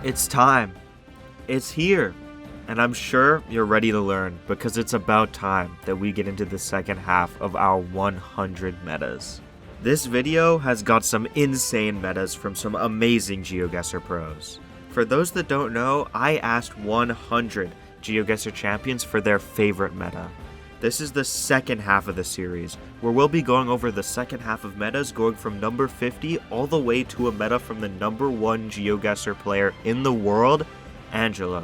It's time. It's here. And I'm sure you're ready to learn because it's about time that we get into the second half of our 100 metas. This video has got some insane metas from some amazing GeoGuessr pros. For those that don't know, I asked 100 GeoGuessr champions for their favorite meta. This is the second half of the series, where we'll be going over the second half of metas going from number 50 all the way to a meta from the number 1 GeoGuessr player in the world, Angelo.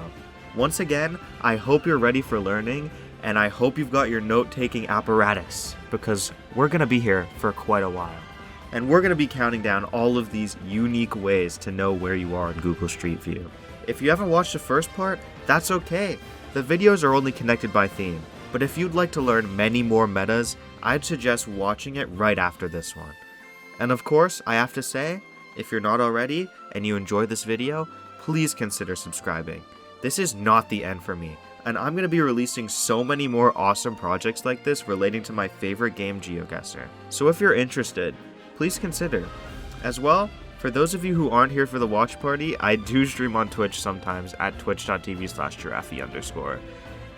Once again, I hope you're ready for learning, and I hope you've got your note-taking apparatus, because we're going to be here for quite a while. And we're going to be counting down all of these unique ways to know where you are in Google Street View. If you haven't watched the first part, that's okay. The videos are only connected by theme. But if you'd like to learn many more metas, I'd suggest watching it right after this one. And of course, I have to say, if you're not already and you enjoyed this video, please consider subscribing. This is not the end for me, and I'm going to be releasing so many more awesome projects like this relating to my favorite game, GeoGuessr. So if you're interested, please consider. As well, for those of you who aren't here for the watch party, I do stream on Twitch sometimes at twitch.tv/giraffe_.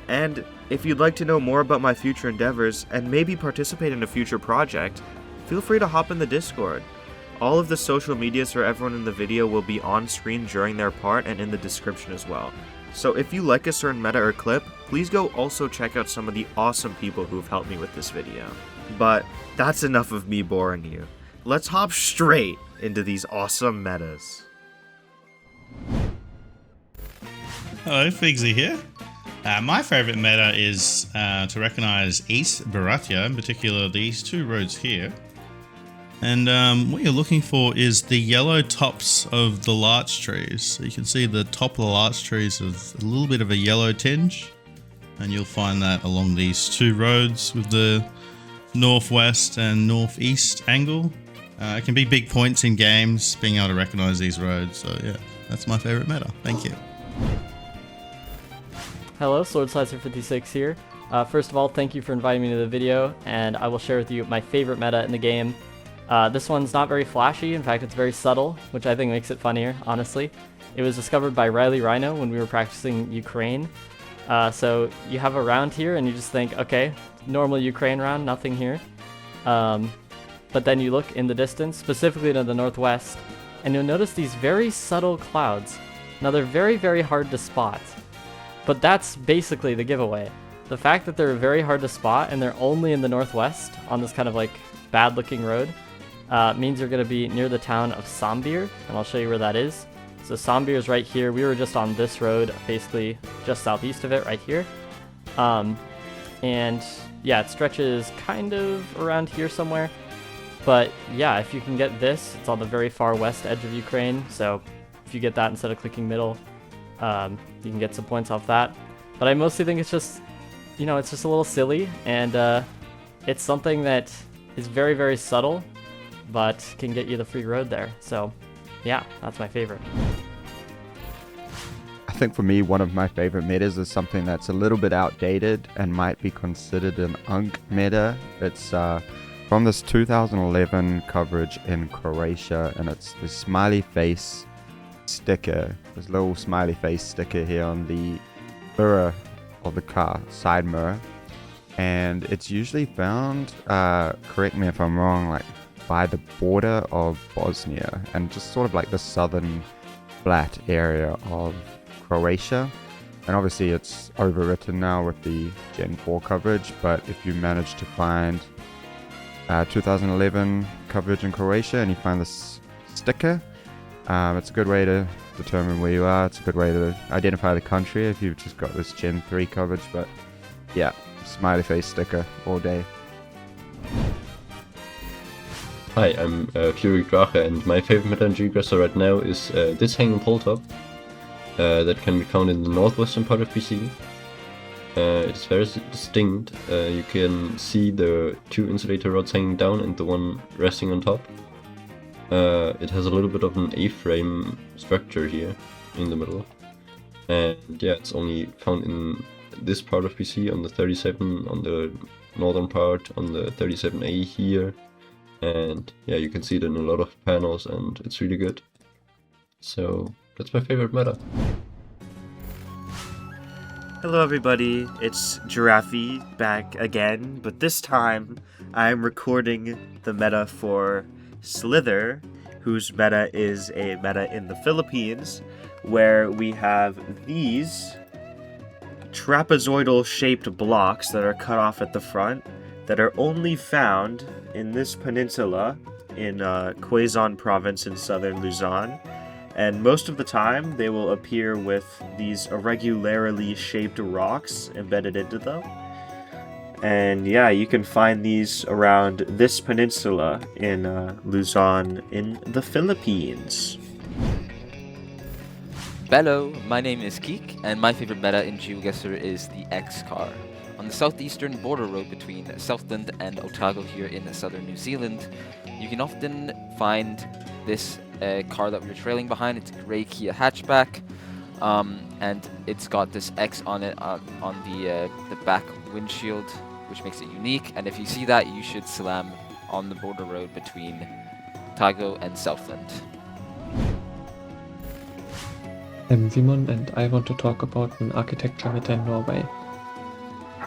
And if you'd like to know more about my future endeavors and maybe participate in a future project, feel free to hop in the Discord. All of the social medias for everyone in the video will be on screen during their part and in the description as well. So if you like a certain meta or clip, please go also check out some of the awesome people who've helped me with this video. But that's enough of me boring you. Let's hop straight into these awesome metas. Hello, Figsy here. My favorite meta is to recognize East Baratia, in particular these two roads here. And what you're looking for is the yellow tops of the larch trees. So you can see the top of the larch trees has a little bit of a yellow tinge. And you'll find that along these two roads with the northwest and northeast angle. It can be big points in games, being able to recognize these roads. So yeah, that's my favorite meta. Thank you. Hello, SwordSlicer56 here. First of all, thank you for inviting me to the video, and I will share with you my favorite meta in the game. This one's not very flashy, in fact it's very subtle, which I think makes it funnier, honestly. It was discovered by Riley Rhino when we were practicing Ukraine. So you have a round here and you just think, okay, normal Ukraine round, nothing here. But then you look in the distance, specifically to the northwest, and you'll notice these very subtle clouds. Now they're very, very hard to spot. But that's basically the giveaway. The fact that they're very hard to spot and they're only in the northwest on this kind of like bad looking road means you're going to be near the town of Sambir, and I'll show you where that is. So Sambir is right here. We were just on this road, basically just southeast of it right here. And yeah, it stretches kind of around here somewhere. But yeah, if you can get this, it's on the very far west edge of Ukraine. So if you get that instead of clicking middle, you can get some points off that. But I mostly think it's just, you know, it's just a little silly, and it's something that is very, very subtle, but can get you the free road there. So yeah, that's my favorite. I think for me, one of my favorite metas is something that's a little bit outdated and might be considered an unk meta. It's from this 2011 coverage in Croatia, and it's the smiley face sticker, this little smiley face sticker here on the mirror of the car, side mirror. And it's usually found, correct me if I'm wrong, like by the border of Bosnia and just sort of like the southern flat area of Croatia. And obviously it's overwritten now with the Gen 4 coverage, but if you manage to find 2011 coverage in Croatia and you find this sticker, it's a good way to determine where you are. It's a good way to identify the country if you've just got this Gen 3 coverage. But yeah, smiley face sticker all day. Hi, I'm Fury Drache, and my favorite meta in GeoGuessr right now is this hanging pole top that can be found in the northwestern part of PC. It's very distinct. You can see the two insulator rods hanging down and the one resting on top. It has a little bit of an A-frame structure here in the middle. And yeah, it's only found in this part of PC, on the 37, on the northern part, on the 37A here. And yeah, you can see it in a lot of panels and it's really good. So That's my favorite meta. Hello everybody, it's Giraffe back again, but this time I'm recording the meta for Slither, whose meta is a meta in the Philippines, where we have these trapezoidal shaped blocks that are cut off at the front that are only found in this peninsula in Quezon province in southern Luzon. And most of the time, they will appear with these irregularly shaped rocks embedded into them. And yeah, you can find these around this peninsula in Luzon in the Philippines. Hello, my name is Keek, and my favorite meta in GeoGuessr is the X car. On the southeastern border road between Southland and Otago here in southern New Zealand, you can often find this car that we're trailing behind. It's a grey Kia hatchback, and it's got this X on it on the back windshield, which makes it unique. And if you see that, you should slam on the border road between Otago and Southland. I'm Simon, and I want to talk about an architecture meta in Norway.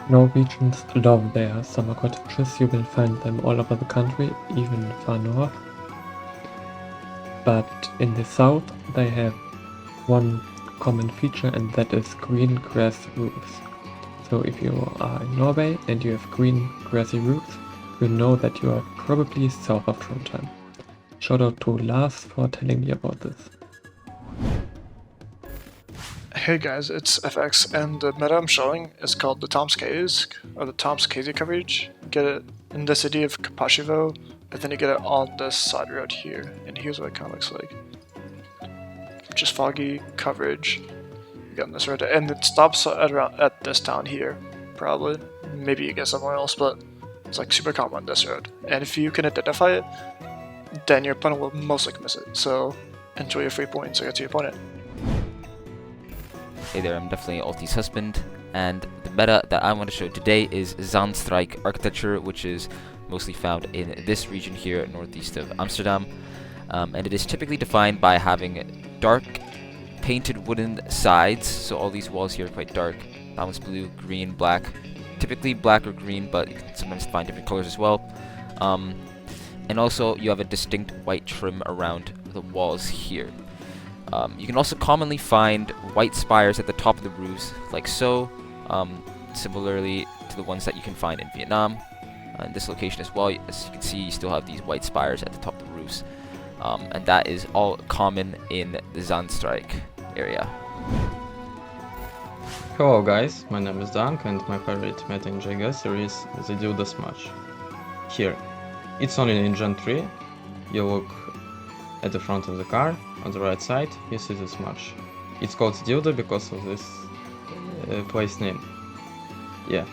Norwegians love their summer cottages. You will find them all over the country, even far north. But in the south, they have one common feature, and that is green grass roofs. So if you are in Norway and you have green grassy roofs, you know that you are probably south of Trondheim. Shout out to Lars for telling me about this. Hey guys, it's FX, and the meta I'm showing is called the Tom's Caves, or the Tom's Casey coverage. You get it in the city of Kapashivo, and then you get it on this side road here, and here's what it kind of looks like. Just foggy coverage. You get on this road, and it stops at this town here, probably. Maybe you get somewhere else, but it's like super common on this road. And if you can identify it, then your opponent will most likely miss it. So enjoy your free points or get to your opponent. Hey there, I'm definitely Alti's husband, and the meta that I want to show today is Zandstrike architecture, which is mostly found in this region here northeast of Amsterdam, and it is typically defined by having dark painted wooden sides. So all these walls here are quite dark, balanced blue, green, black, typically black or green, but you can sometimes find different colors as well. And also you have a distinct white trim around the walls here. You can also commonly find white spires at the top of the roofs, like so, similarly to the ones that you can find in Vietnam. In this location as well, as you can see, you still have these white spires at the top of the roofs. And that is all common in the Zandstrike area. Hello guys, my name is Dank, and my favorite meta in GeoGuessr is the Dildo Smash. Here, it's only in Gen 3. You look at the front of the car, on the right side, you see the Smash. It's called Dildo because of this place name. Yeah,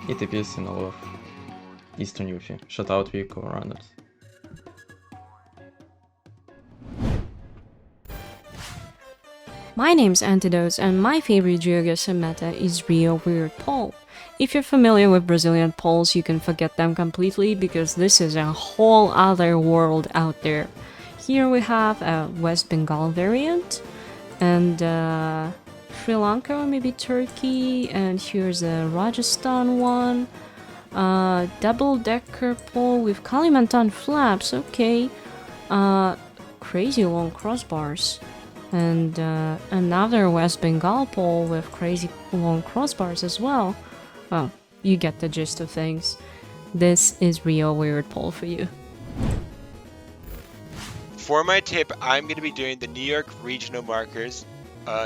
it appears in all of Eastern Yuffie. Shout out vehicle runners. My name's Antidotes, and my favorite GeoGuessr meta is Rio Weird Pole. If you're familiar with Brazilian poles, you can forget them completely because this is a whole other world out there. Here we have a West Bengal variant, and Sri Lanka or maybe Turkey, and here's a Rajasthan one. Double-decker pole with Kalimantan flaps, okay. Crazy long crossbars. And another West Bengal pole with crazy long crossbars as well. Well, you get the gist of things. This is Rio Weird Pole for you. For my tip, I'm going to be doing the New York regional markers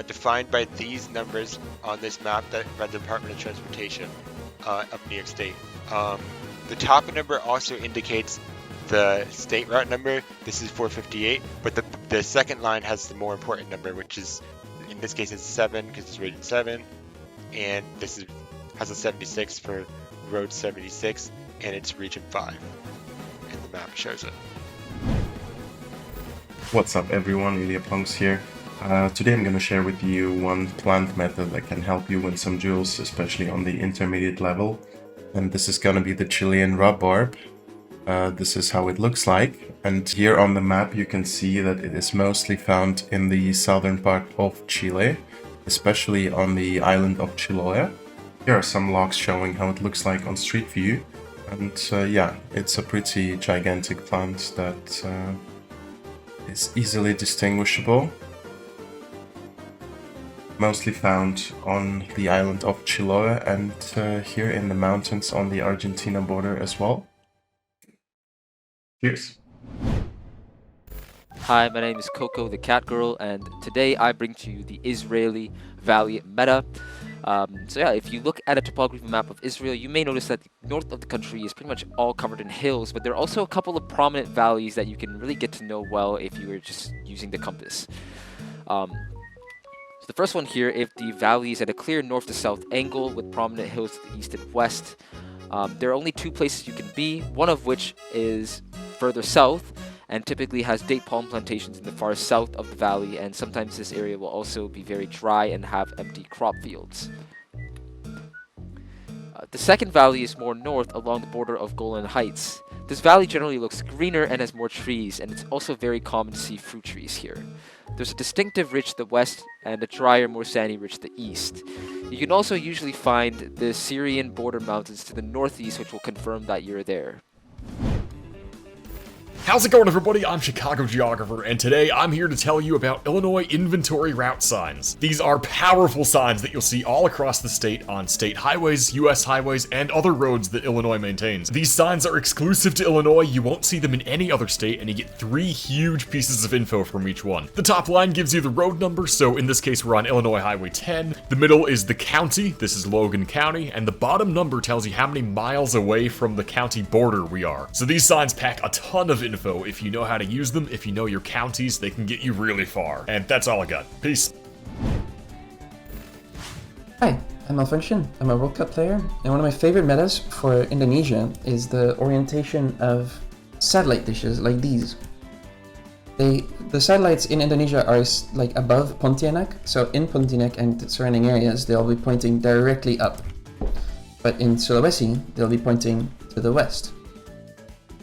defined by these numbers on this map that by the Department of Transportation of New York State. The top number also indicates the state route number. This is 458, but the second line has the more important number, which is, in this case, it's 7 because it's rated 7, and this has a 76 for road 76, and it's region 5, and the map shows it. What's up everyone, Punks here. Today I'm going to share with you one plant method that can help you win some jewels, especially on the intermediate level. And this is going to be the Chilean rhubarb. this is how it looks like. And here on the map you can see that it is mostly found in the southern part of Chile, especially on the island of Chiloé. Here are some logs showing how it looks like on Street View. And yeah, it's a pretty gigantic plant that is easily distinguishable. Mostly found on the island of Chiloé and here in the mountains on the Argentina border as well. Cheers! Hi, my name is Coco the Cat Girl, and today I bring to you the Israeli Valley meta. So yeah, if you look at a topography map of Israel, you may notice that the north of the country is pretty much all covered in hills, but there are also a couple of prominent valleys that you can really get to know well if you were just using the compass. So the first one here, if the valley is at a clear north to south angle with prominent hills to the east and west, there are only two places you can be, one of which is further south and typically has date palm plantations in the far south of the valley, and sometimes this area will also be very dry and have empty crop fields. The second valley is more north along the border of Golan Heights. This valley generally looks greener and has more trees, and it's also very common to see fruit trees here. There's a distinctive ridge to the west and a drier, more sandy ridge to the east. You can also usually find the Syrian border mountains to the northeast, which will confirm that you're there. How's it going, everybody? I'm Chicago Geographer, and today I'm here to tell you about Illinois inventory route signs. These are powerful signs that you'll see all across the state on state highways, US highways, and other roads that Illinois maintains. These signs are exclusive to Illinois, you won't see them in any other state, and you get 3 huge pieces of info from each one. The top line gives you the road number, so in this case we're on Illinois Highway 10. The middle is the county, this is Logan County, and the bottom number tells you how many miles away from the county border we are. So these signs pack a ton of info. If you know how to use them, if you know your counties, they can get you really far. And that's all I got. Peace. Hi, I'm Alfonshin. I'm a World Cup player, and one of my favorite metas for Indonesia is the orientation of satellite dishes like these. The satellites in Indonesia are like above Pontianak, so in Pontianak and surrounding areas, they'll be pointing directly up. But in Sulawesi, they'll be pointing to the west.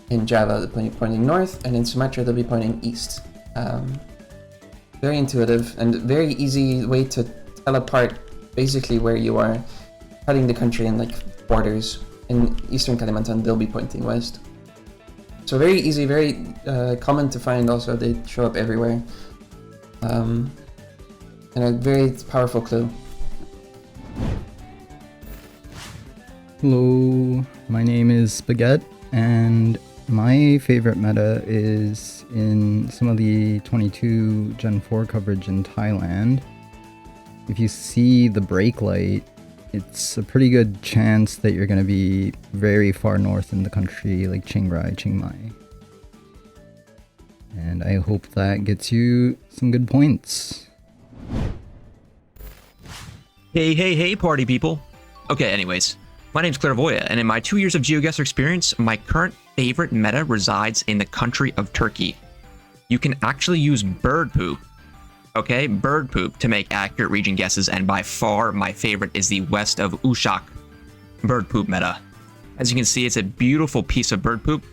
In Java, they're pointing north, and in Sumatra, they'll be pointing east. Very intuitive and very easy way to tell apart basically where you are cutting the country in like borders. In eastern Kalimantan, they'll be pointing west. So very easy, very common to find also. They show up everywhere. And a very powerful clue. Hello, my name is Spaghetti, and my favorite meta is in some of the 22 Gen 4 coverage in Thailand. If you see the brake light, it's a pretty good chance that you're going to be very far north in the country, like Chiang Rai, Chiang Mai. And I hope that gets you some good points. Hey, party people. Okay, anyways. My name's Clairvoya, and in my 2 years of GeoGuessr experience, my current favorite meta resides in the country of Turkey. You can actually use bird poop, okay, bird poop, to make accurate region guesses, and by far my favorite is the west of Uşak bird poop meta. As you can see, it's a beautiful piece of bird poop,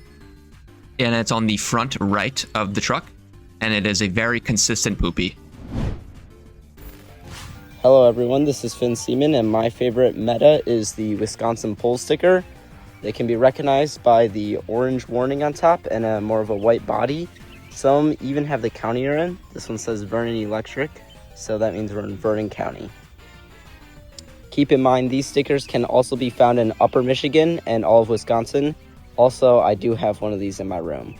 and it's on the front right of the truck, and it is a very consistent poopy. Hello everyone, this is Finn Seaman, and my favorite meta is the Wisconsin pole sticker. They can be recognized by the orange warning on top and a more of a white body. Some even have the county you're in. This one says Vernon Electric, so that means we're in Vernon County. Keep in mind, these stickers can also be found in Upper Michigan and all of Wisconsin. Also, I do have one of these in my room.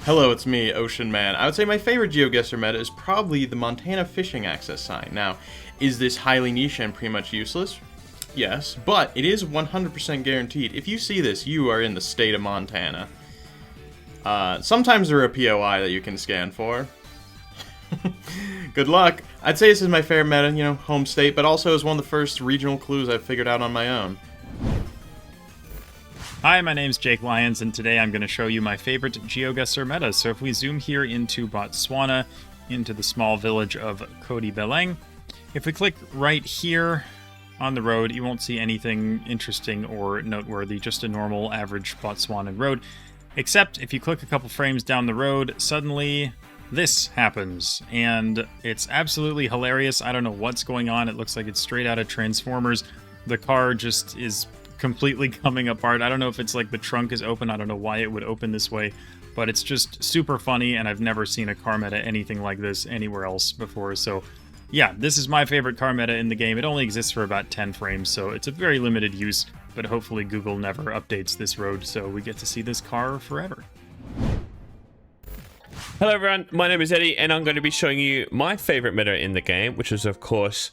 Hello, it's me, Ocean Man. I would say my favorite GeoGuessr meta is probably the Montana fishing access sign. Now, is this highly niche and pretty much useless? Yes, but it is 100% guaranteed. If you see this, you are in the state of Montana. Sometimes there are a POI that you can scan for. Good luck. I'd say this is my favorite meta, you know, home state, but also is one of the first regional clues I've figured out on my own. Hi, my name's Jake Lyons, and today I'm going to show you my favorite GeoGuessr meta. So if we zoom here into Botswana, into the small village of Kodi Beleng, if we click right here, on the road. You won't see anything interesting or noteworthy, just a normal average Botswanan road. Except if you click a couple frames down the road, suddenly this happens, and it's absolutely hilarious. I don't know what's going on. It looks like it's straight out of Transformers. The car just is completely coming apart. I don't know if it's like the trunk is open. I don't know why it would open this way, but it's just super funny, and I've never seen a car meta anything like this anywhere else before. So yeah, this is my favorite car meta in the game. It only exists for about 10 frames, so it's a very limited use, but hopefully Google never updates this road so we get to see this car forever. Hello everyone, my name is Eddie, and I'm going to be showing you my favorite meta in the game, which is of course,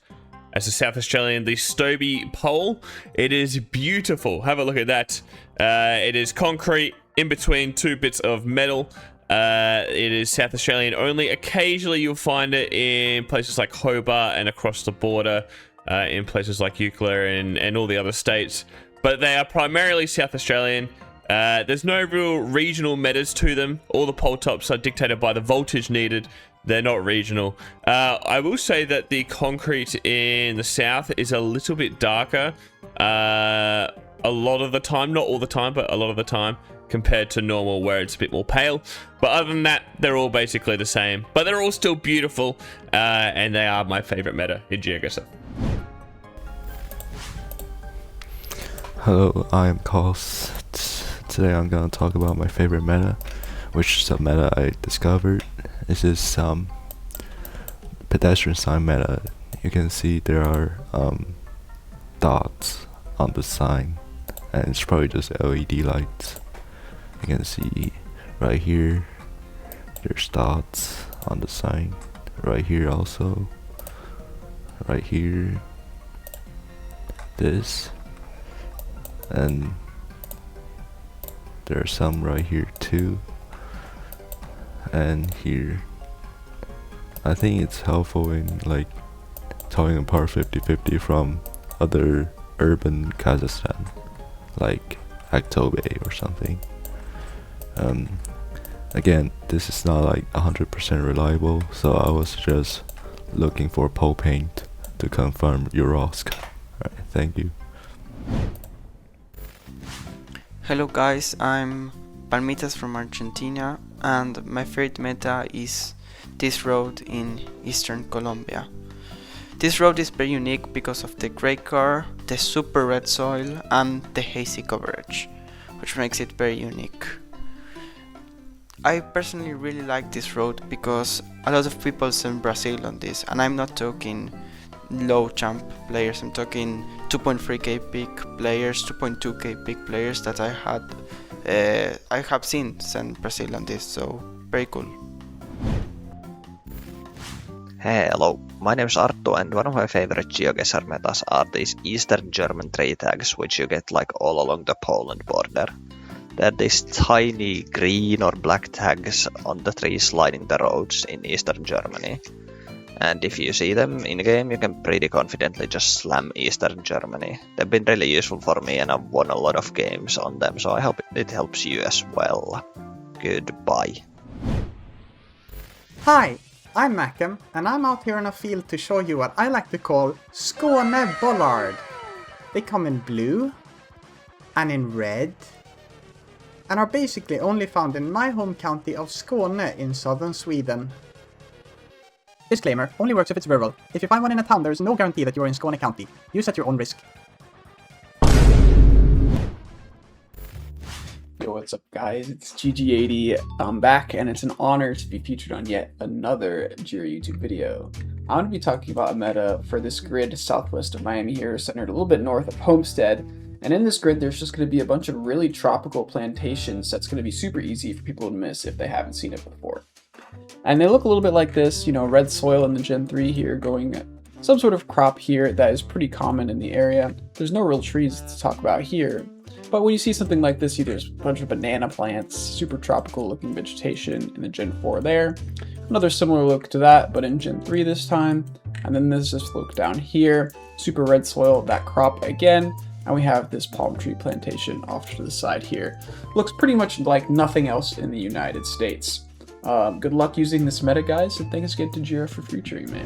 as a South Australian, the Stobie pole. It is beautiful. Have a look at that. It is concrete in between two bits of metal. It is South Australian only. Occasionally you'll find it in places like Hobart and across the border, in places like Eucla and all the other states. But they are primarily South Australian. There's no real regional metas to them. All the pole tops are dictated by the voltage needed. They're not regional. I will say that the concrete in the south is a little bit darker. A lot of the time, not all the time, but a lot of the time, compared to normal where it's a bit more pale. But other than that, they're all basically the same. But they're all still beautiful, and they are my favorite meta in GeoGuessr. Hello, I am Kos. Today I'm going to talk about my favorite meta, which is a meta I discovered. This is pedestrian sign meta. You can see there are dots on the sign, and it's probably just LED lights. You can see right here there's dots on the sign, right here also, right here, this, and there are some right here too, and here. I think it's helpful in like telling apart 50-50 from other urban Kazakhstan, like Aktobe or something. Again, this is not like 100% reliable, so I was just looking for pole paint to confirm Urovsk. Alright, thank you. Hello guys, I'm Palmitas from Argentina, and my favorite meta is this road in eastern Colombia. This road is very unique because of the grey car, the super red soil, and the hazy coverage, which makes it very unique. I personally really like this road because a lot of people send Brazil on this, and I'm not talking low jump players, I'm talking 2.3k peak players, 2.2k peak players that I have seen send Brazil on this, so very cool. Hello, my name is Arttu, and one of my favorite GeoGuessr metas are these Eastern German tree tags, which you get like all along the Poland border. They're these tiny green or black tags on the trees lining the roads in Eastern Germany. And if you see them in game, you can pretty confidently just slam Eastern Germany. They've been really useful for me, and I've won a lot of games on them, so I hope it helps you as well. Goodbye. Hi, I'm Mackem, and I'm out here in a field to show you what I like to call Skåne bollard. They come in blue and in red, and are basically only found in my home county of Skåne in southern Sweden. Disclaimer, only works if it's rural. If you find one in a town, there is no guarantee that you're in Skåne county. Use at your own risk. Yo, what's up guys? It's GG80. I'm back, and it's an honor to be featured on yet another Jira YouTube video. I'm going to be talking about a meta for this grid southwest of Miami here, centered a little bit north of Homestead. And in this grid, there's just going to be a bunch of really tropical plantations that's going to be super easy for people to miss if they haven't seen it before. And they look a little bit like this, you know, red soil in the Gen 3 here, going some sort of crop here that is pretty common in the area. There's no real trees to talk about here. But when you see something like this, there's a bunch of banana plants, super tropical looking vegetation in the Gen 4 there. Another similar look to that, but in Gen 3 this time. And then there's this look down here, super red soil, that crop again. And we have this palm tree plantation off to the side here. Looks pretty much like nothing else in the United States. Good luck using this meta, guys, and thanks again to Jira for featuring me.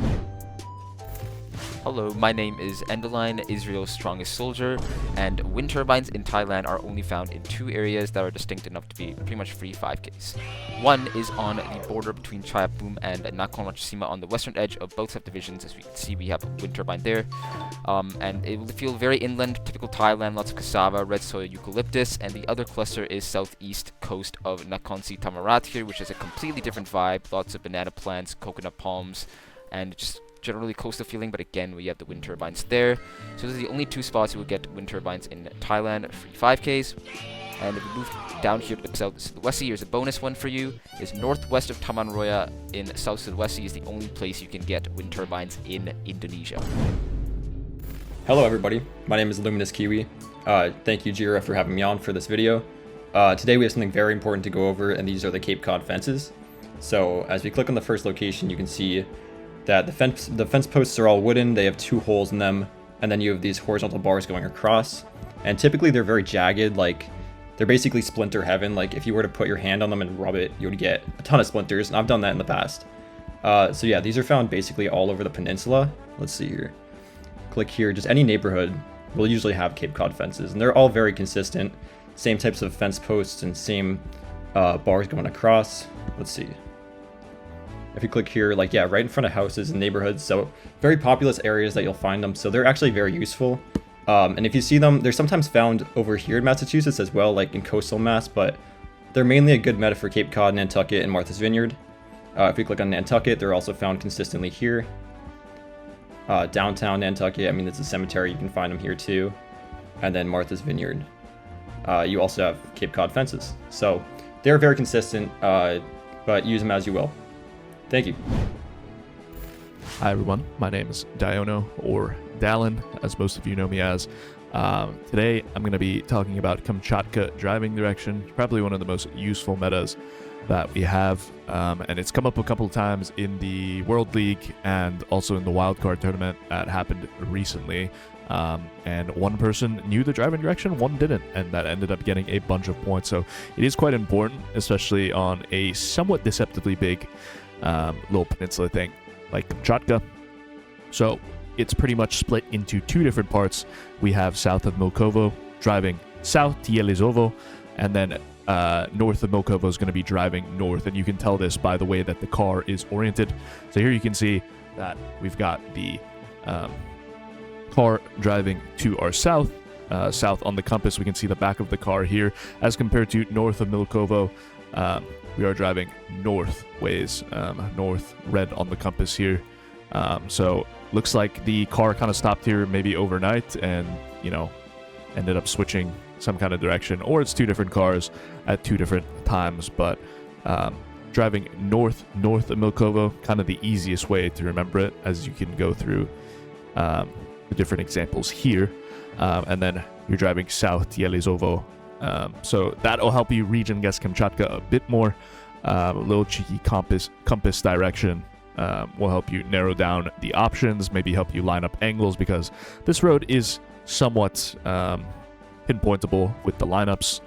Hello, my name is Endeline, Israel's strongest soldier, and wind turbines in Thailand are only found in 2 areas that are distinct enough to be pretty much free 5Ks. One is on the border between GeoGuessr and Nakhon Ratchasima on the western edge of both subdivisions. As we can see, we have a wind turbine there, and it will feel very inland, typical Thailand, lots of cassava, red soy, eucalyptus, and the other cluster is southeast coast of Nakhon Si Thammarat here, which is a completely different vibe, lots of banana plants, coconut palms, and just generally coastal feeling, but again, we have the wind turbines there. So those are the only 2 spots you will get wind turbines in Thailand, free 5Ks. And if we move down here to the South Sulawesi, here's a bonus one for you, is northwest of Taman Roya in South Sulawesi is the only place you can get wind turbines in Indonesia. Hello everybody, my name is Luminous Kiwi. Thank you Jira for having me on for this video. Today we have something very important to go over, and these are the Cape Cod fences. So as we click on the first location, you can see that the fence posts are all wooden, they have 2 holes in them, and then you have these horizontal bars going across. And typically they're very jagged, like they're basically splinter heaven. Like if you were to put your hand on them and rub it, you would get a ton of splinters, and I've done that in the past. So yeah, these are found basically all over the peninsula. Let's see here. Click here, just any neighborhood will usually have Cape Cod fences, and they're all very consistent. Same types of fence posts and same bars going across. Let's see. If you click here, like, yeah, right in front of houses and neighborhoods, so very populous areas that you'll find them, so they're actually very useful. And if you see them, they're sometimes found over here in Massachusetts as well, like in coastal Mass, but they're mainly a good meta for Cape Cod, Nantucket, and Martha's Vineyard. If we click on Nantucket, they're also found consistently here. Downtown Nantucket, I mean, it's a cemetery, you can find them here too. And then Martha's Vineyard. You also have Cape Cod fences. So they're very consistent, but use them as you will. Thank you. Hi everyone, my name is Daiiono, or Dallin, as most of you know me as. Today I'm going to be talking about Kamchatka driving direction, probably one of the most useful metas that we have, and it's come up a couple of times in the World League and also in the wildcard tournament that happened recently. And one person knew the driving direction, one didn't, and that ended up getting a bunch of points. So it is quite important, especially on a somewhat deceptively big little peninsula thing like Kamchatka. So it's pretty much split into 2 different parts. We have south of Milkovo driving south to Yelizovo, and then north of Milkovo is going to be driving north, and you can tell this by the way that the car is oriented. So here you can see that we've got the car driving to our south. South on the compass, we can see the back of the car here, as compared to north of Milkovo. We are driving north ways, north red on the compass here. So looks like the car kind of stopped here maybe overnight and, you know, ended up switching some kind of direction, or it's 2 different cars at 2 different times. But driving north of Milkovo, kind of the easiest way to remember it, as you can go through the different examples here. And then you're driving south to Yelizovo. So that'll help you region guess Kamchatka a bit more. A little cheeky compass direction will help you narrow down the options, maybe help you line up angles, because this road is somewhat pinpointable with the lineups,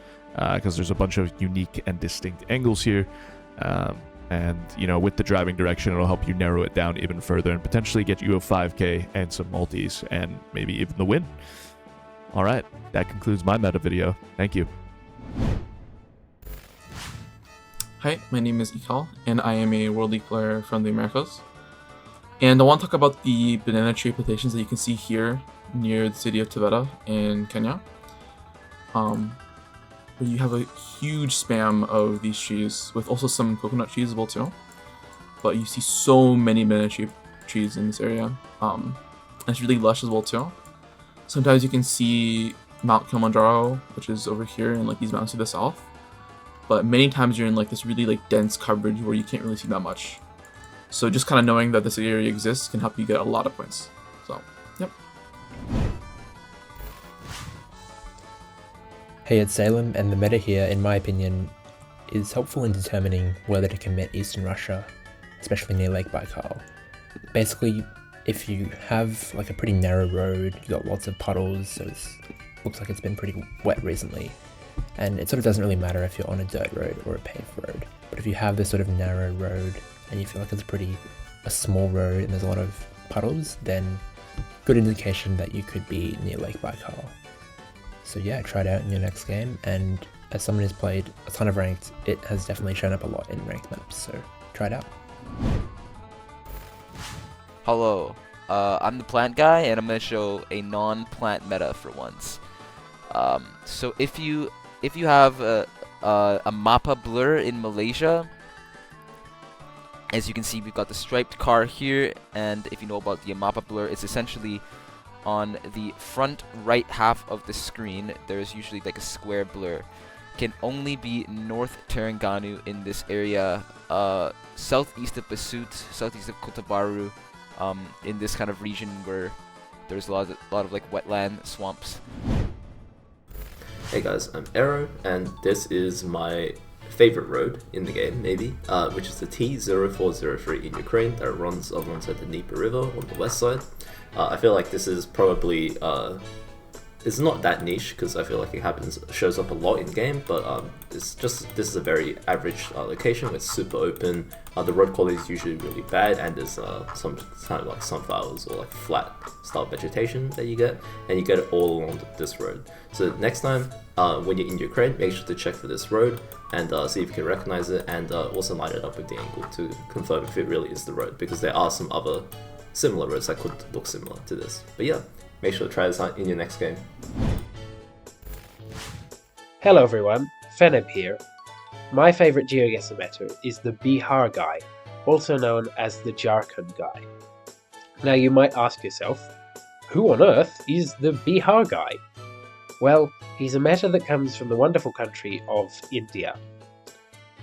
because there's a bunch of unique and distinct angles here. And, you know, with the driving direction, it'll help you narrow it down even further and potentially get you a 5K and some multis and maybe even the win. All right, that concludes my meta video. Thank you. Hi, my name is Ikal, and I am a World League player from the Americas. And I want to talk about the banana tree plantations that you can see here near the city of Tabeta in Kenya. You have a huge spam of these trees, with also some coconut trees as well too. But you see so many banana trees in this area. And it's really lush as well too. Sometimes you can see Mount Kilimanjaro, which is over here, and like these mountains to the south. But many times you're in like this really like dense coverage where you can't really see that much. So just kind of knowing that this area exists can help you get a lot of points. So, yep. Hey, it's Salem, and the meta here, in my opinion, is helpful in determining whether to commit Eastern Russia, especially near Lake Baikal. Basically, if you have like a pretty narrow road, you got lots of puddles, so it looks like it's been pretty wet recently, and it sort of doesn't really matter if you're on a dirt road or a paved road. But if you have this sort of narrow road and you feel like it's a small road and there's a lot of puddles, then good indication that you could be near Lake Baikal. So yeah, try it out in your next game, and as someone who's played a ton of ranked, it has definitely shown up a lot in ranked maps, so try it out. Hello, I'm the plant guy, and I'm going to show a non-plant meta for once. So if you have a mappa blur in Malaysia, as you can see, we've got the striped car here, and if you know about the mappa blur, it's essentially on the front right half of the screen. There's usually like a square blur. Can only be North Terengganu in this area, southeast of Besut, southeast of Kota Baru, in this kind of region where there's a lot of like wetland swamps. Hey guys, I'm Arrow, and this is my favorite road in the game, maybe, which is the T0403 in Ukraine that runs alongside the Dnieper River on the west side. I feel like this is probably, it's not that niche because I feel like it shows up a lot in game, but this is a very average location. It's super open. The road quality is usually really bad, and there's some kind of like sunflowers or like flat style vegetation that you get, and you get it all along this road. So next time when you're in Ukraine, make sure to check for this road and see if you can recognize it, and also line it up with the angle to confirm if it really is the road, because there are some other similar roads that could look similar to this. But yeah, make sure to try this out in your next game. Hello everyone, Feneb here. My favourite GeoGuessr meta is the Bihar guy, also known as the Jharkhand guy. Now you might ask yourself, who on earth is the Bihar guy? Well, he's a meta that comes from the wonderful country of India.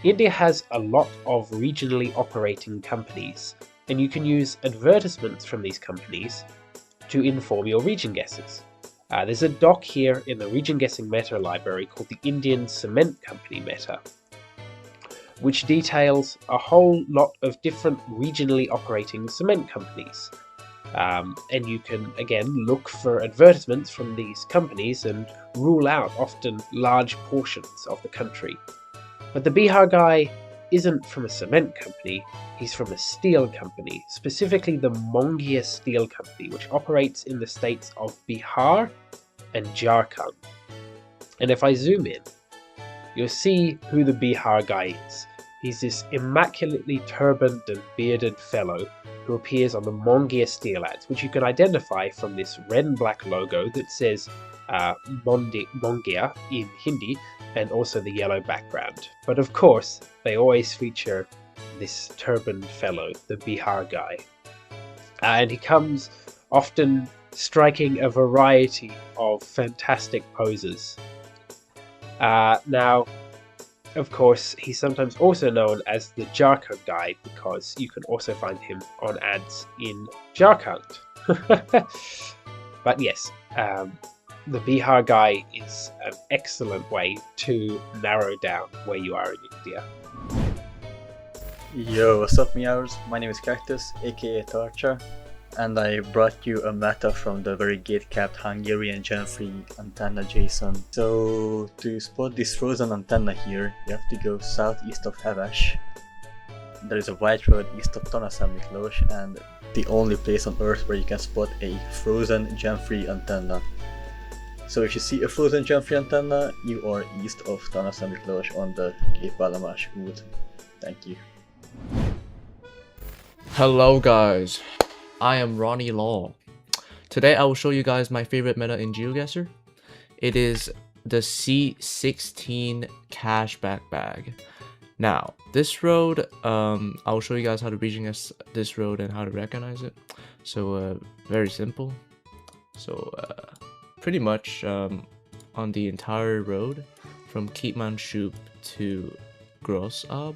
India has a lot of regionally operating companies, and you can use advertisements from these companies to inform your region guesses. There's a doc here in the region guessing meta library called the Indian Cement Company meta, which details a whole lot of different regionally operating cement companies. And you can, again, look for advertisements from these companies and rule out often large portions of the country. But the Bihar guy isn't from a cement company, he's from a steel company, specifically the Mongia Steel Company, which operates in the states of Bihar and Jharkhand. And if I zoom in, you'll see who the Bihar guy is. He's this immaculately turbaned and bearded fellow who appears on the Mongia Steel ads, which you can identify from this red and black logo that says Mongia in Hindi, and also the yellow background. But of course, they always feature this turbaned fellow, the Bihar guy. And he comes often striking a variety of fantastic poses. Now, of course, he's sometimes also known as the Jharkhand guy because you can also find him on ads in Jharkhand. But yes, the Bihar guy is an excellent way to narrow down where you are in India. Yo, what's up meowers? My name is Cactus, aka Torcha, and I brought you a meta from the very gate-capped Hungarian Gen-free antenna JSON. So to spot this frozen antenna here, you have to go southeast of Heves. There is a white road east of Tanaszemiklós, and the only place on earth where you can spot a frozen Gen-free antenna. So if you see a frozen Gen-free antenna, you are east of Tanaszemiklós on the Gépállomás út. Thank you. Hello guys, I am Ronnie Law. Today I will show you guys my favorite meta in GeoGuessr. It is the C16 cashback bag. Now, this road, I'll show you guys how to region guess this road and how to recognize it. So, very simple. So, pretty much on the entire road from Keetmanshoop to Grossab,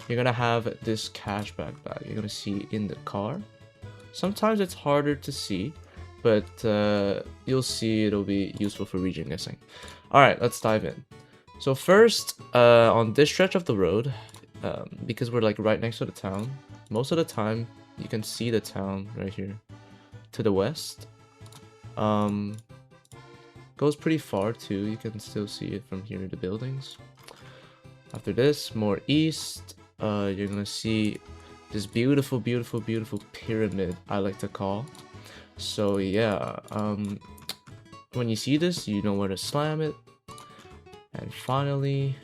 you're gonna have this cashback bag you're gonna see in the car. Sometimes it's harder to see, but you'll see it'll be useful for region guessing. Alright, let's dive in. So first, on this stretch of the road, because we're like right next to the town, most of the time you can see the town right here to the west. Goes pretty far too, you can still see it from here, the buildings. After this, more east, you're gonna see this beautiful, beautiful, beautiful pyramid, I like to call. So yeah, when you see this, you know where to slam it. And finally,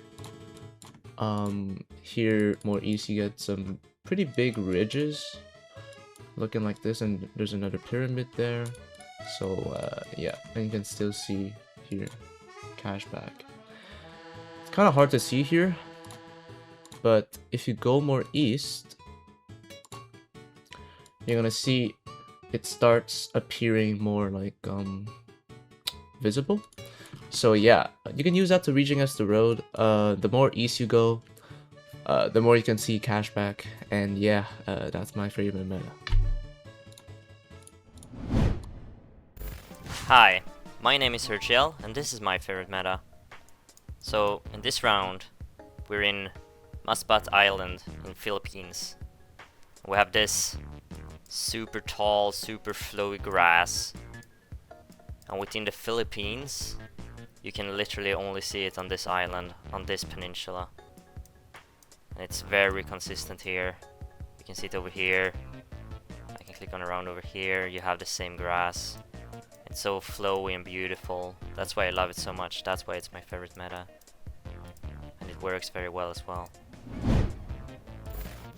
here more east, you get some pretty big ridges looking like this, and there's another pyramid there. So yeah, and you can still see here cashback. It's kind of hard to see here, but if you go more east, you're gonna see it starts appearing more like visible. So yeah, you can use that to reguess the road. The more east you go, the more you can see cashback, and yeah, that's my favorite meta. Hi, my name is Hergel, and this is my favorite meta. So, in this round, we're in Masbat Island in Philippines. We have this super tall, super flowy grass. And within the Philippines, you can literally only see it on this island, on this peninsula. And it's very consistent here. You can see it over here. I can click on around over here. You have the same grass. It's so flowy and beautiful. That's why I love it so much. That's why it's my favorite meta. And it works very well as well.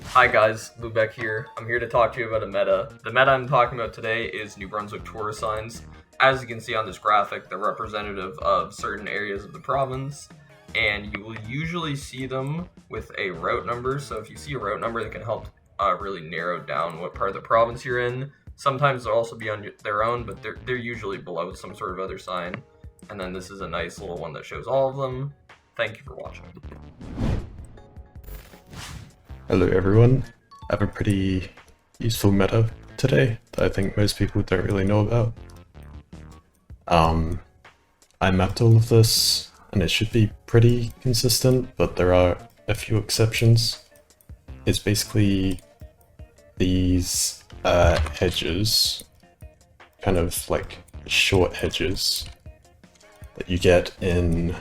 Hi guys, Lubeck here. I'm here to talk to you about a meta. The meta I'm talking about today is New Brunswick tourist signs. As you can see on this graphic, they're representative of certain areas of the province, and you will usually see them with a route number. So if you see a route number, that can help really narrow down what part of the province you're in. Sometimes they'll also be on their own, but they're usually below some sort of other sign. And then this is a nice little one that shows all of them. Thank you for watching. Hello everyone. I have a pretty useful meta today that I think most people don't really know about. I mapped all of this, and it should be pretty consistent, but there are a few exceptions. It's basically these hedges, kind of like short hedges that you get in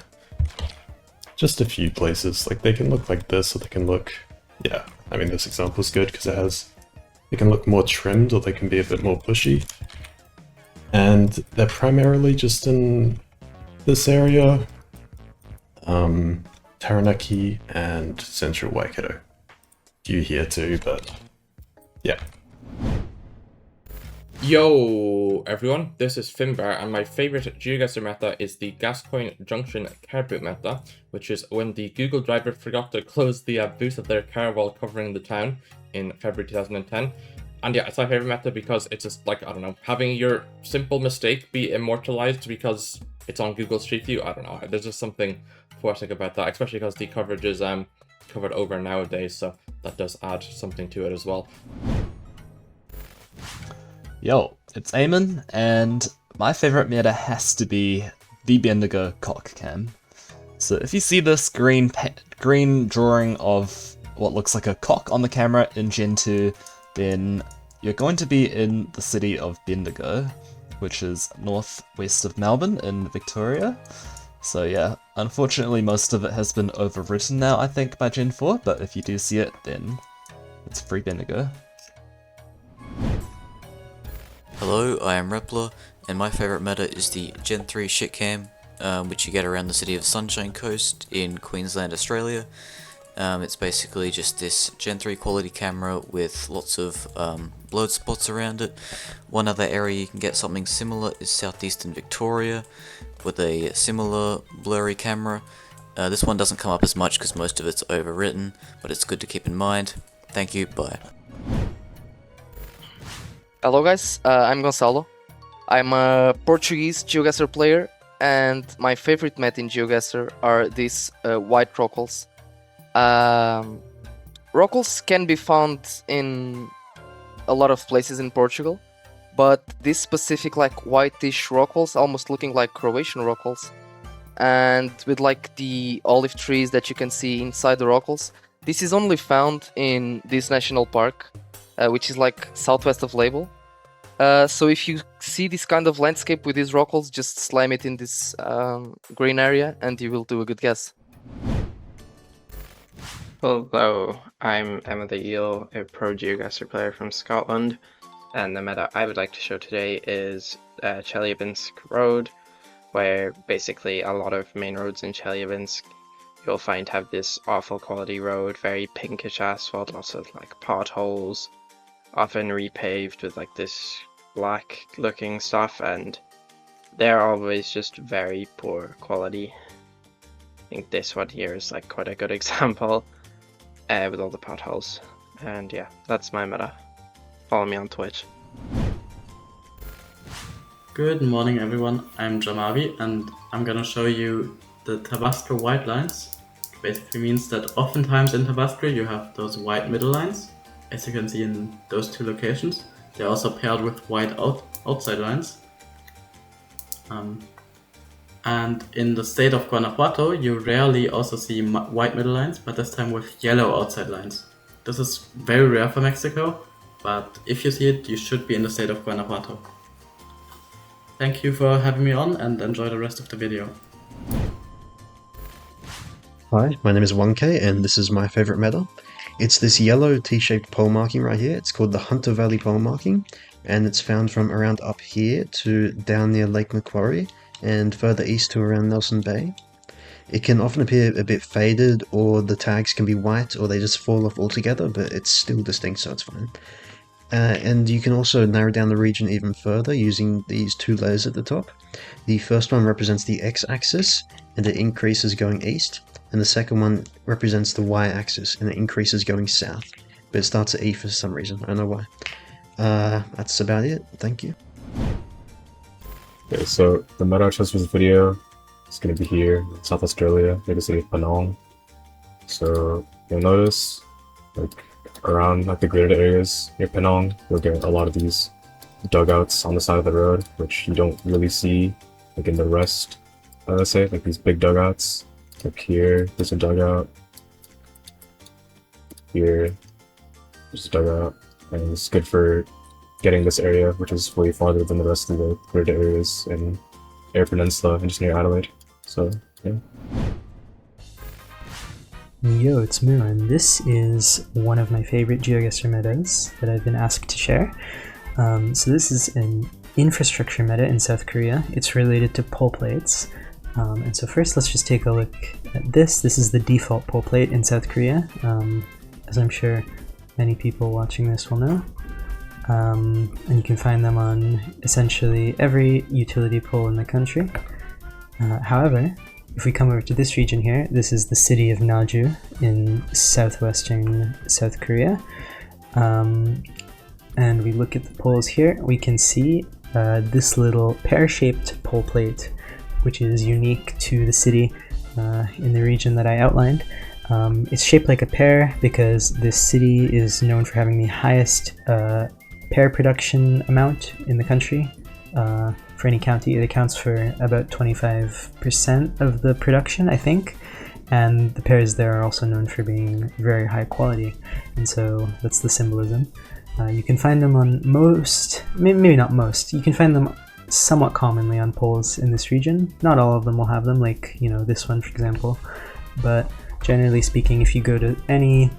just a few places. Like they can look like this, or they can look, yeah, I mean this example is good because they can look more trimmed, or they can be a bit more bushy. And they're primarily just in this area, Taranaki and Central Waikato. You here too, but yeah. Yo everyone, this is Finbar, and my favorite GeoGuessr meta is the Gascoigne Junction car boot meta, which is when the Google driver forgot to close the boot of their car while covering the town in February 2010. And yeah, it's my favorite meta because it's just like, I don't know, having your simple mistake be immortalized because it's on Google Street View. I don't know, there's just something poetic about that, especially because the coverage is covered over nowadays, so that does add something to it as well. Yo, it's Eamon, and my favorite meta has to be the Bendigo cock cam. So if you see this green drawing of what looks like a cock on the camera in Gen 2, then you're going to be in the city of Bendigo, which is northwest of Melbourne in Victoria. So yeah, unfortunately most of it has been overwritten now, I think, by Gen 4, but if you do see it, then it's free Bendigo. Hello, I am Repler, and my favourite meta is the Gen 3 shitcam, which you get around the city of Sunshine Coast in Queensland, Australia. It's basically just this Gen 3 quality camera with lots of blurred spots around it. One other area you can get something similar is southeastern Victoria with a similar blurry camera. This one doesn't come up as much because most of it's overwritten, but it's good to keep in mind. Thank you, bye. Hello guys, I'm Gonçalo. I'm a Portuguese GeoGuessr player, and my favorite meta in GeoGuessr are these white rockles. Rockles can be found in a lot of places in Portugal, but this specific like whitish rockles, almost looking like Croatian rockles, and with like the olive trees that you can see inside the rockles, this is only found in this national park, which is like southwest of Label. So if you see this kind of landscape with these rockles, just slam it in this green area and you will do a good guess. Hello, I'm Emma the Eel, a pro GeoGuessr player from Scotland. and the meta I would like to show today is Chelyabinsk Road, where basically a lot of main roads in Chelyabinsk you'll find have this awful quality road, very pinkish asphalt, lots of like potholes, often repaved with like this black looking stuff, and they're always just very poor quality. I think this one here is like quite a good example with all the potholes. And yeah, that's my meta. Follow me on Twitch. Good morning everyone, I'm Jamavi and I'm gonna show you the Tabasco white lines. Basically means that oftentimes in Tabasco you have those white middle lines, as you can see in those two locations. They're also paired with white outside lines. And in the state of Guanajuato you rarely also see white middle lines, but this time with yellow outside lines. This is very rare for Mexico, but if you see it, you should be in the state of Guanajuato. Thank you for having me on and enjoy the rest of the video. Hi, my name is 1K and this is my favorite meta. It's this yellow T-shaped pole marking right here. It's called the Hunter Valley pole marking, and it's found from around up here to down near Lake Macquarie and further east to around Nelson Bay. It can often appear a bit faded, or the tags can be white, or they just fall off altogether, but it's still distinct, so it's fine. And you can also narrow down the region even further using these two layers at the top. The first one represents the x-axis, and it increases going east, and the second one represents the y-axis, and it increases going south. But it starts at E for some reason, I don't know why. That's about it, thank you. Okay, so the meta I chose for this video is going to be here in South Australia, near the city of Penang. So you'll notice, like around like the graded areas near Penang, you'll get a lot of these dugouts on the side of the road, which you don't really see like in the rest. Let's say like these big dugouts. Like here, there's a dugout. Here, there's a dugout, and it's good for getting this area, which is way farther than the rest of the grid areas in Eyre Peninsula and just near Adelaide. So, yeah. Yo, it's Moo, and this is one of my favorite GeoGuessr metas that I've been asked to share. So this is an infrastructure meta in South Korea. It's related to pole plates. And so first let's just take a look at this. This is the default pole plate in South Korea, as I'm sure many people watching this will know. And you can find them on essentially every utility pole in the country. However, if we come over to this region here, this is the city of Naju in southwestern South Korea. And we look at the poles here, we can see this little pear-shaped pole plate, which is unique to the city in the region that I outlined. It's shaped like a pear because this city is known for having the highest pear production amount in the country. For any county, it accounts for about 25% of the production, I think. And the pears there are also known for being very high quality, and so that's the symbolism. You can find them on most, maybe not most, you can find them somewhat commonly on poles in this region. Not all of them will have them, like, you know, this one for example, but generally speaking, if you go to any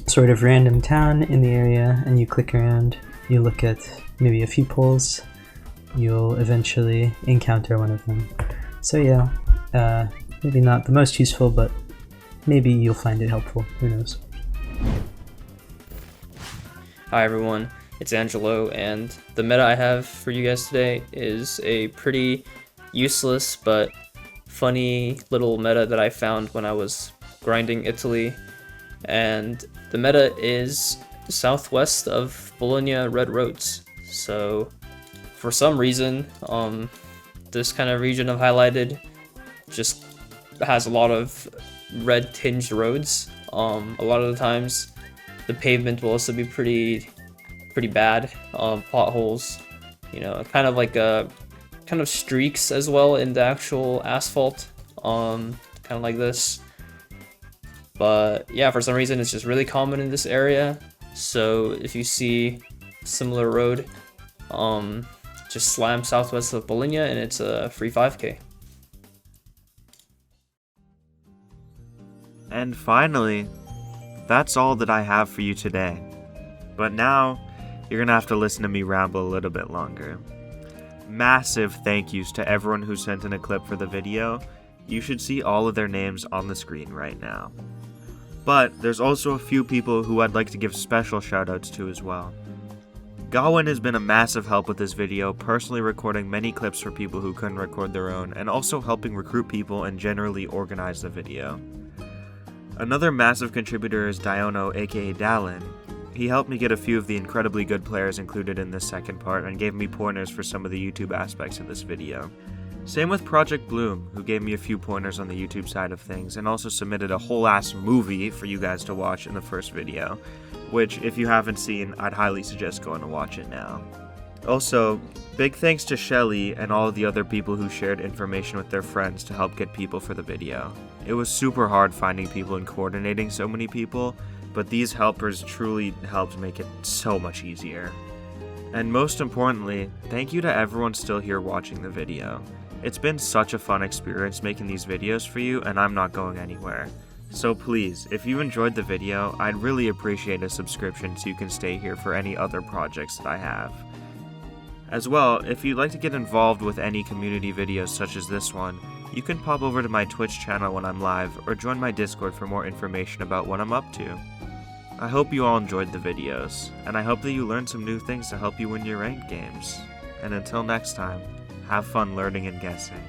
sort of random town in the area and you click around, you look at maybe a few poles, you'll eventually encounter one of them. So yeah, maybe not the most useful, but maybe you'll find it helpful, who knows. Hi everyone, it's Angelo, and the meta I have for you guys today is a pretty useless but funny little meta that I found when I was grinding Italy. And the meta is southwest of Bologna red roads. So for some reason, this kind of region I've highlighted just has a lot of red tinged roads. A lot of the times the pavement will also be pretty bad, potholes, you know, kind of like kind of streaks as well in the actual asphalt, kind of like this. But yeah, for some reason it's just really common in this area. So if you see a similar road, just slam southwest of Bologna and it's a free 5k. And finally, that's all that I have for you today. But now, you're gonna have to listen to me ramble a little bit longer. Massive thank yous to everyone who sent in a clip for the video. You should see all of their names on the screen right now. But there's also a few people who I'd like to give special shoutouts to as well. Gawynn has been a massive help with this video, personally recording many clips for people who couldn't record their own, and also helping recruit people and generally organize the video. Another massive contributor is Daiiono, aka Dallin. He helped me get a few of the incredibly good players included in this second part and gave me pointers for some of the YouTube aspects of this video. Same with ProjectBloom, who gave me a few pointers on the YouTube side of things and also submitted a whole ass movie for you guys to watch in the first video, which if you haven't seen, I'd highly suggest going to watch it now. Also, big thanks to Shelly and all of the other people who shared information with their friends to help get people for the video. It was super hard finding people and coordinating so many people, but these helpers truly helped make it so much easier. And most importantly, thank you to everyone still here watching the video. It's been such a fun experience making these videos for you, and I'm not going anywhere. So please, if you enjoyed the video, I'd really appreciate a subscription so you can stay here for any other projects that I have. As well, if you'd like to get involved with any community videos such as this one, you can pop over to my Twitch channel when I'm live, or join my Discord for more information about what I'm up to. I hope you all enjoyed the videos, and I hope that you learned some new things to help you win your ranked games. And until next time, have fun learning and guessing.